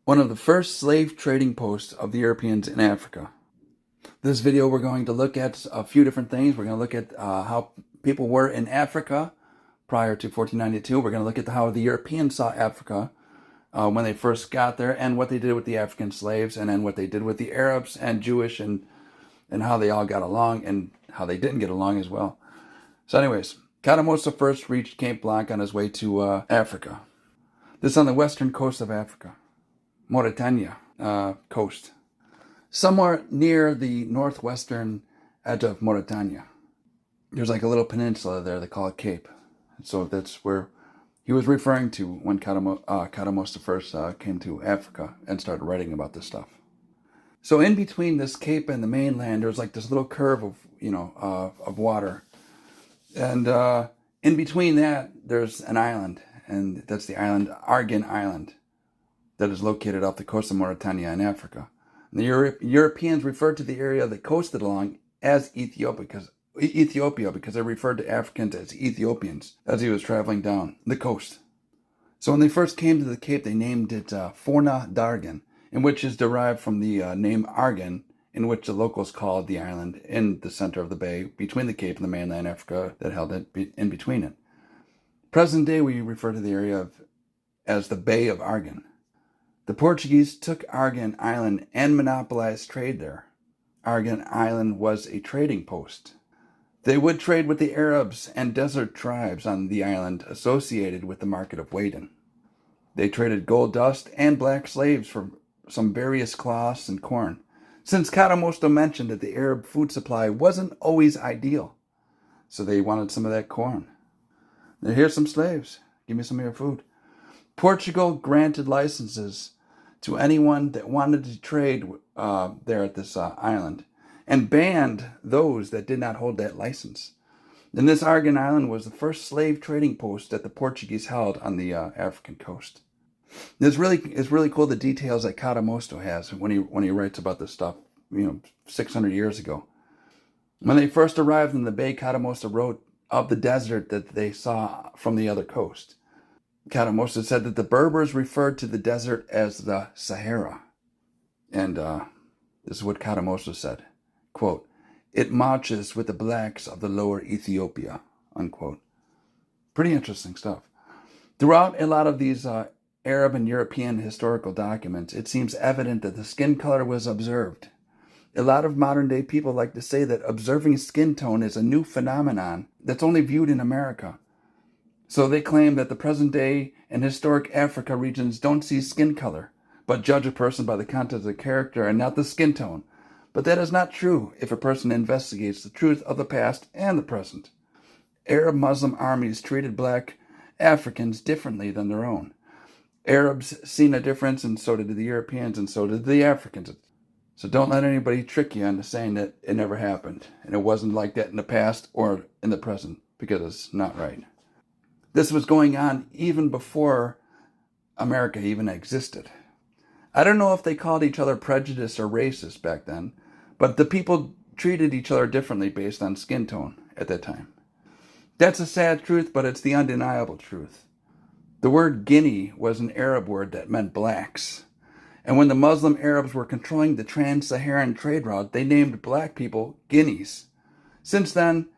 one of the first slave trading posts of the Europeans in Africa. This video, we're going to look at a few different things. We're going to look at how people were in Africa prior to 1492. We're going to look at how the Europeans saw Africa when they first got there, and what they did with the African slaves, and then what they did with the Arabs and Jewish, and how they all got along, and how they didn't get along as well. So anyways, Cadamosto first reached Cape Blanc on his way to Africa. This is on the western coast of Africa, Mauritania coast, somewhere near the northwestern edge of Mauritania. There's like a little peninsula there, they call it Cape. So that's where he was referring to when Cadamosto first came to Africa and started writing about this stuff. So in between this cape and the mainland, there's like this little curve of, of water. And in between that, there's an island, and that's the island, Argan Island, that is located off the coast of Mauritania in Africa. And the Europeans referred to the area they coasted along as Ethiopia because they referred to Africans as Ethiopians as he was traveling down the coast. So when they first came to the Cape, they named it Forna d'Argan, in which is derived from the name Argan, in which the locals called the island in the center of the bay between the Cape and the mainland Africa that held it in between it. Present day, we refer to the area as the Bay of Argan. The Portuguese took Argan Island and monopolized trade there. Argan Island was a trading post. They would trade with the Arabs and desert tribes on the island associated with the market of Aden. They traded gold dust and black slaves for some various cloths and corn, since Cadamosto mentioned that the Arab food supply wasn't always ideal. So they wanted some of that corn. Here's some slaves. Give me some of your food. Portugal granted licenses to anyone that wanted to trade there at this island, and banned those that did not hold that license. And this Argan Island was the first slave trading post that the Portuguese held on the African coast. It's really cool, the details that Cadamosto has when he writes about this stuff, 600 years ago. When they first arrived in the bay, Cadamosto wrote of the desert that they saw from the other coast. Cadamosto said that the Berbers referred to the desert as the Sahara. And this is what Cadamosto said, quote, "It marches with the blacks of the lower Ethiopia," unquote. Pretty interesting stuff. Throughout a lot of these Arab and European historical documents, it seems evident that the skin color was observed. A lot of modern day people like to say that observing skin tone is a new phenomenon that's only viewed in America. So they claim that the present day and historic Africa regions don't see skin color, but judge a person by the content of the character and not the skin tone. But that is not true if a person investigates the truth of the past and the present. Arab Muslim armies treated black Africans differently than their own. Arabs seen a difference, and so did the Europeans, and so did the Africans. So don't let anybody trick you into saying that it never happened, and it wasn't like that in the past or in the present, because it's not right. This was going on even before America even existed. I don't know if they called each other prejudiced or racist back then, but the people treated each other differently based on skin tone at that time. That's a sad truth, but it's the undeniable truth. The word Guinea was an Arab word that meant blacks. And when the Muslim Arabs were controlling the trans-Saharan trade route, they named black people Guineas. Since then,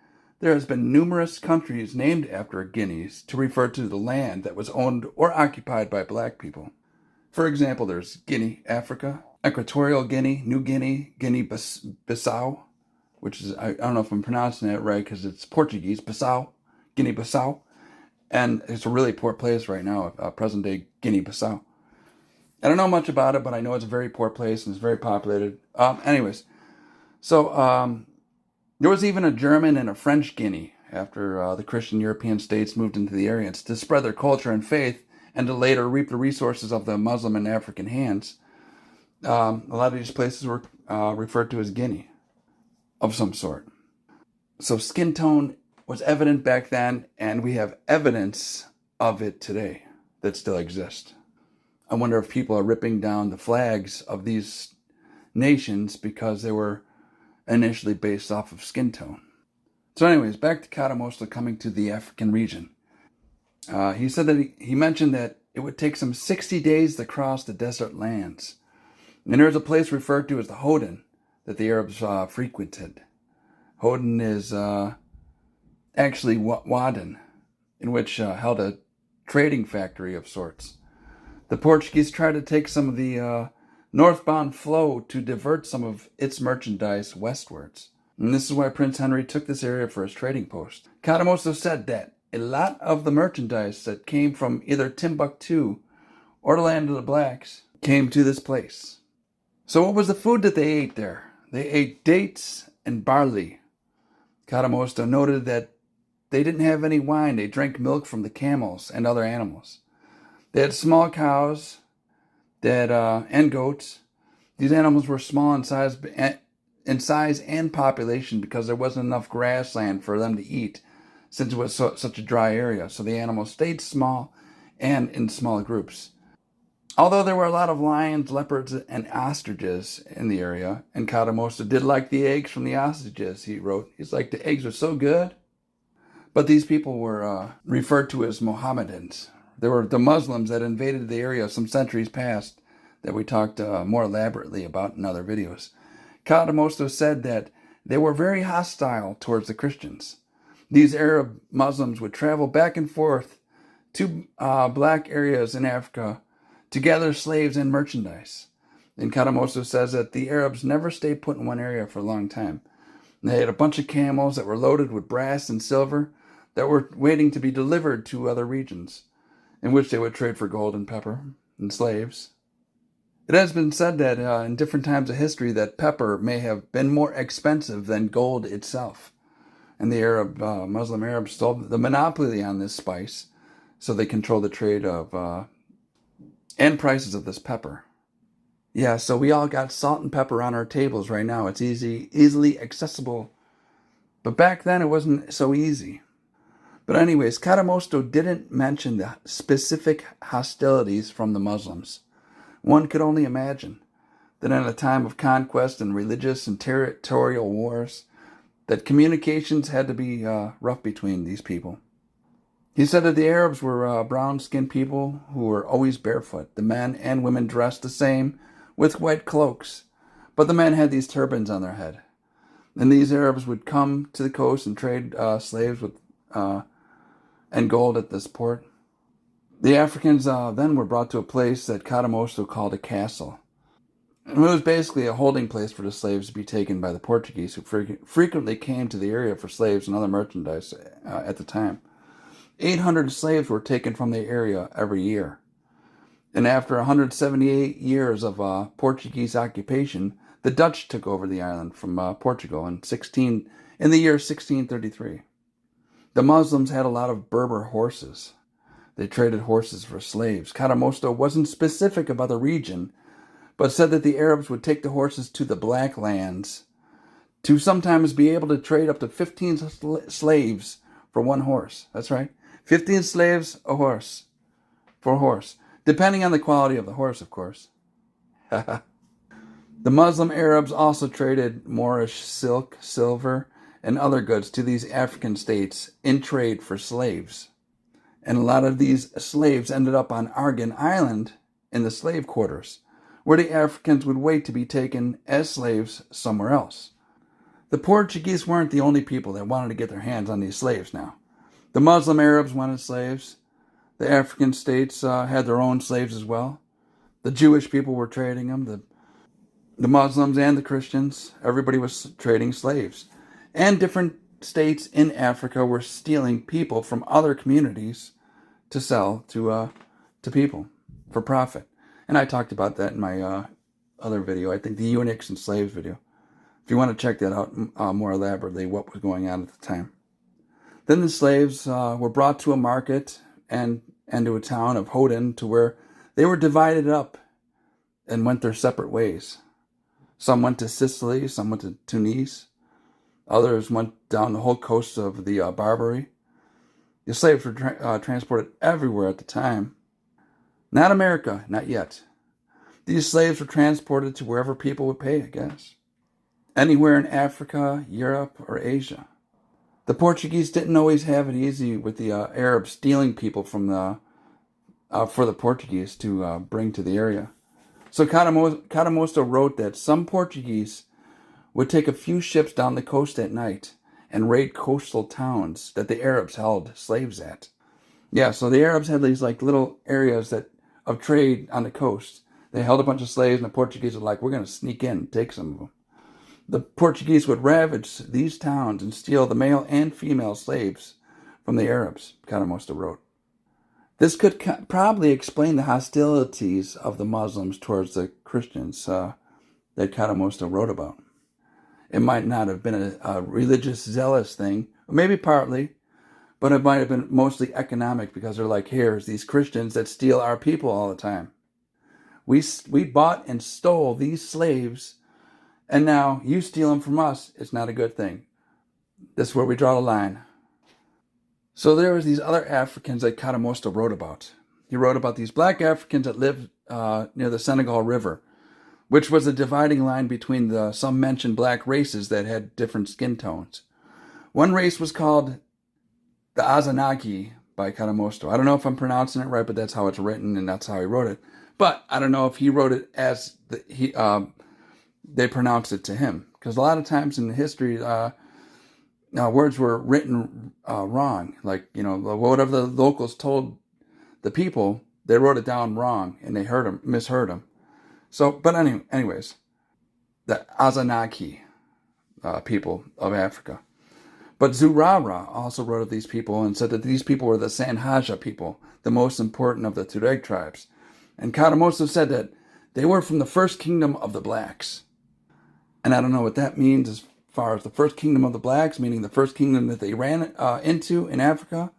there has been numerous countries named after Guineas to refer to the land that was owned or occupied by black people. For example, there's Guinea, Africa, Equatorial Guinea, New Guinea, Guinea-Bissau, which is, I don't know if I'm pronouncing it right because it's Portuguese, Bissau, Guinea-Bissau. And it's a really poor place right now, present-day Guinea-Bissau. I don't know much about it, but I know it's a very poor place and it's very populated. So there was even a German and a French Guinea after the Christian European states moved into the area to spread their culture and faith and to later reap the resources of the Muslim and African hands. A lot of these places were referred to as Guinea of some sort. So skin tone was evident back then, and we have evidence of it today that still exists. I wonder if people are ripping down the flags of these nations because they were initially based off of skin tone. So anyways, back to Cadamosto coming to the African region. He said that he mentioned that it would take some 60 days to cross the desert lands. And there's a place referred to as the Hoden that the Arabs frequented. Hoden is actually Waden, in which held a trading factory of sorts. The Portuguese tried to take some of the northbound flow to divert some of its merchandise westwards. And this is why Prince Henry took this area for his trading post. Cadamosto said that a lot of the merchandise that came from either Timbuktu or the land of the blacks came to this place. So what was the food that they ate there? They ate dates and barley. Cadamosto noted that they didn't have any wine. They drank milk from the camels and other animals. They had small cows and goats. These animals were small in size and population because there wasn't enough grassland for them to eat since it was such a dry area. So the animals stayed small and in small groups. Although there were a lot of lions, leopards, and ostriches in the area, and Cadamosto did like the eggs from the ostriches, he wrote. He's like, the eggs were so good. But these people were referred to as Mohammedans. They were the Muslims that invaded the area some centuries past that we talked more elaborately about in other videos. Cadamosto said that they were very hostile towards the Christians. These Arab Muslims would travel back and forth to black areas in Africa to gather slaves and merchandise. And Cadamosto says that the Arabs never stayed put in one area for a long time. They had a bunch of camels that were loaded with brass and silver that were waiting to be delivered to other regions, in which they would trade for gold and pepper and slaves. It has been said that in different times of history that pepper may have been more expensive than gold itself. And the Muslim Arabs stole the monopoly on this spice, so they controlled the trade of and prices of this pepper. Yeah, so we all got salt and pepper on our tables right now. It's easily accessible. But back then it wasn't so easy. But anyways, Cadamosto didn't mention the specific hostilities from the Muslims. One could only imagine that in a time of conquest and religious and territorial wars, that communications had to be rough between these people. He said that the Arabs were brown-skinned people who were always barefoot. The men and women dressed the same with white cloaks, but the men had these turbans on their head. And these Arabs would come to the coast and trade slaves with and gold at this port. The Africans then were brought to a place that Cadamosto called a castle. And it was basically a holding place for the slaves to be taken by the Portuguese, who frequently came to the area for slaves and other merchandise at the time. 800 slaves were taken from the area every year. And after 178 years of Portuguese occupation, the Dutch took over the island from Portugal in the year 1633. The Muslims had a lot of Berber horses. They traded horses for slaves. Cadamosto wasn't specific about the region, but said that the Arabs would take the horses to the Black Lands to sometimes be able to trade up to 15 slaves for one horse. That's right. 15 slaves for a horse. Depending on the quality of the horse, of course. The Muslim Arabs also traded Moorish silk, silver, and other goods to these African states in trade for slaves. And a lot of these slaves ended up on Argan Island in the slave quarters, where the Africans would wait to be taken as slaves somewhere else. The Portuguese weren't the only people that wanted to get their hands on these slaves now. The Muslim Arabs wanted slaves. The African states had their own slaves as well. The Jewish people were trading them. The Muslims and the Christians, everybody was trading slaves. And different states in Africa were stealing people from other communities to sell to people for profit. And I talked about that in my other video, I think the eunuchs and slaves video. If you want to check that out more elaborately, what was going on at the time. Then the slaves were brought to a market and to a town of Hoden, to where they were divided up and went their separate ways. Some went to Sicily, some went to Tunis. Others went down the whole coast of the Barbary. The slaves were transported everywhere at the time. Not America, not yet. These slaves were transported to wherever people would pay, I guess. Anywhere in Africa, Europe, or Asia. The Portuguese didn't always have it easy with the Arabs stealing people from for the Portuguese to bring to the area. So Cadamosto wrote that some Portuguese would take a few ships down the coast at night and raid coastal towns that the Arabs held slaves at. Yeah, so the Arabs had these like little areas of trade on the coast. They held a bunch of slaves, and the Portuguese were like, we're going to sneak in and take some of them. The Portuguese would ravage these towns and steal the male and female slaves from the Arabs, Cadamosto wrote. This could probably explain the hostilities of the Muslims towards the Christians that Cadamosto wrote about. It might not have been a religious, zealous thing, or maybe partly, but it might have been mostly economic, because they're like, here's these Christians that steal our people all the time. We bought and stole these slaves, and now you steal them from us. It's not a good thing. This is where we draw the line. So there was these other Africans that Cadamosto wrote about. He wrote about these black Africans that lived near the Senegal River, which was a dividing line between some mentioned black races that had different skin tones. One race was called the Azanaki by Cadamosto. I don't know if I'm pronouncing it right, but that's how it's written, and that's how he wrote it. But I don't know if he wrote it as they pronounced it to him, because a lot of times in history, words were written wrong. Like, whatever the locals told the people, they wrote it down wrong, and they misheard them. So, but anyways, the Azanaki people of Africa. But Zurara also wrote of these people and said that these people were the Sanhaja people, the most important of the Tuareg tribes. And Cadamosto said that they were from the first kingdom of the blacks. And I don't know what that means as far as the first kingdom of the blacks, meaning the first kingdom that they ran into in Africa,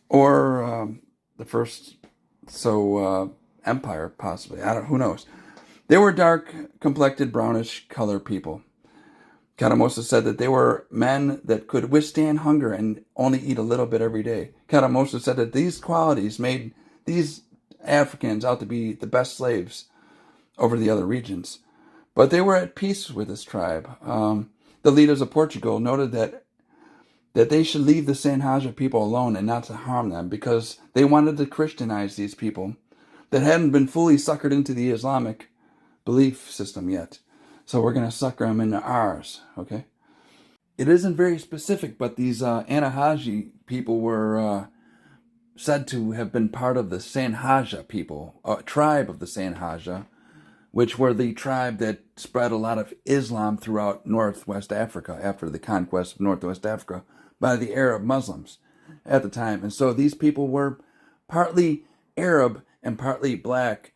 or the first empire, possibly. Who knows? They were dark-complected, brownish color people. Cadamosto said that they were men that could withstand hunger and only eat a little bit every day. Cadamosto said that these qualities made these Africans out to be the best slaves over the other regions. But they were at peace with this tribe. The leaders of Portugal noted that they should leave the Sanhaja people alone and not to harm them, because they wanted to Christianize these people that hadn't been fully suckered into the Islamic belief system yet. So we're going to sucker them into ours, okay? It isn't very specific, but these Anahaji people were said to have been part of the Sanhaja people, a tribe of the Sanhaja, which were the tribe that spread a lot of Islam throughout Northwest Africa after the conquest of Northwest Africa by the Arab Muslims at the time. And so these people were partly Arab and partly black.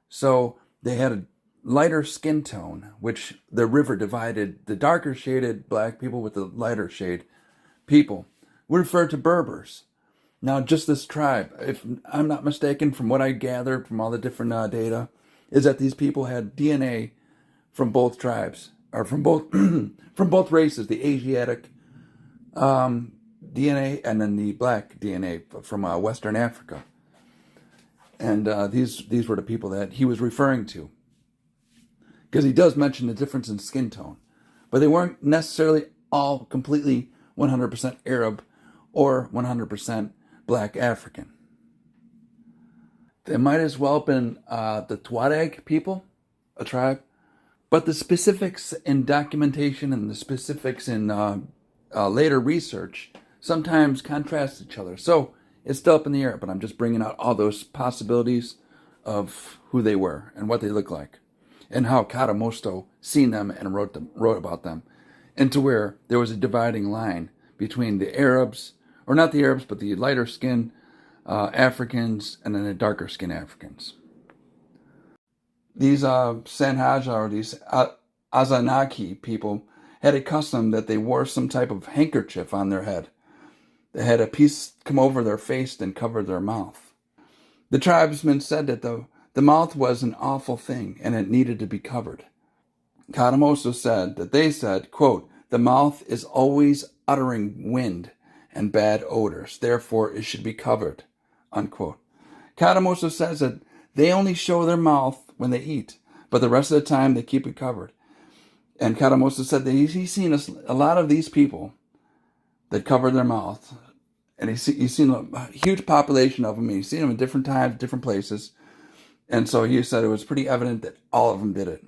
So they had a lighter skin tone, which the river divided the darker shaded black people with the lighter shade people. We refer to Berbers. Now, just this tribe, if I'm not mistaken, from what I gathered from all the different data, is that these people had DNA from both tribes, or from both from both races, the Asiatic DNA and then the black DNA from Western Africa. And these were the people that he was referring to, because he does mention the difference in skin tone, but they weren't necessarily all completely 100% Arab or 100% black African. They might as well have been the Tuareg people, a tribe, but the specifics in documentation and the specifics in later research sometimes contrast each other. So it's still up in the air, but I'm just bringing out all those possibilities of who they were and what they look like, and how Cadamosto seen them and wrote about them, into where there was a dividing line between the Arabs, or not the Arabs, but the lighter skin Africans and then the darker skin Africans. These Sanhaja, or these Azanaki people, had a custom that they wore some type of handkerchief on their head. They had a piece come over their face and cover their mouth. The tribesmen said that the mouth was an awful thing and it needed to be covered. Cadamosto said that they said, quote, "The mouth is always uttering wind and bad odors, therefore it should be covered," unquote. Cadamosto says that they only show their mouth when they eat, but the rest of the time they keep it covered. And Cadamosto said that he's seen a lot of these people that cover their mouth And he's seen a huge population of them. He's seen them in different times, different places. And so he said it was pretty evident that all of them did it.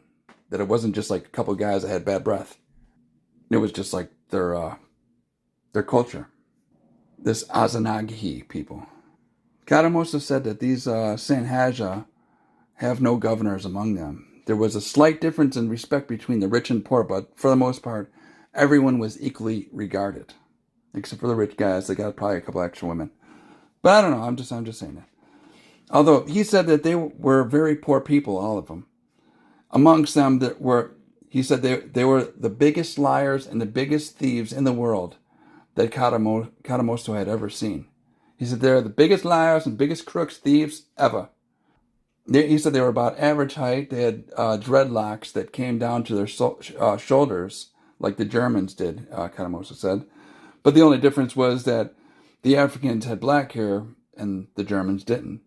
That it wasn't just like a couple of guys that had bad breath. It was just like their culture. This Azanagi people. Cadamosto said that these Sanhaja have no governors among them. There was a slight difference in respect between the rich and poor, but for the most part, everyone was equally regarded. Except for the rich guys, they got probably a couple extra women. But I don't know, I'm just saying that. Although he said that they were very poor people, all of them. Amongst them, he said they were the biggest liars and the biggest thieves in the world that Cadamosto had ever seen. He said they're the biggest liars and biggest crooks, thieves ever. He said they were about average height. They had dreadlocks that came down to their shoulders, like the Germans did, Cadamosto said. But the only difference was that the Africans had black hair and the Germans didn't.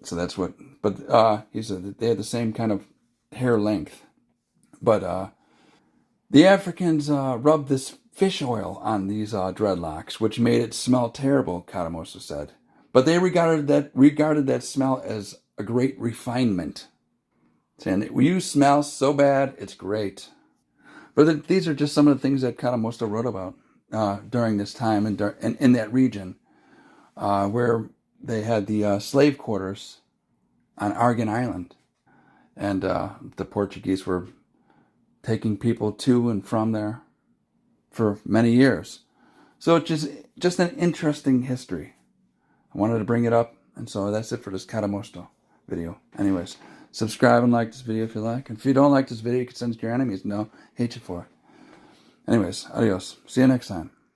So that's what, but he said that they had the same kind of hair length. But the Africans rubbed this fish oil on these dreadlocks, which made it smell terrible, Cadamosto said. But they regarded that smell as a great refinement. Saying, you smell so bad, it's great. But these are just some of the things that Cadamosto wrote about during this time and in that region where they had the slave quarters on Argan Island. And the Portuguese were taking people to and from there for many years. So it's just an interesting history. I wanted to bring it up, and so that's it for this Cadamosto video. Anyways, subscribe and like this video if you like. And if you don't like this video, you can send it to your enemies and they'll hate you for it. Anyways, adios. See you next time.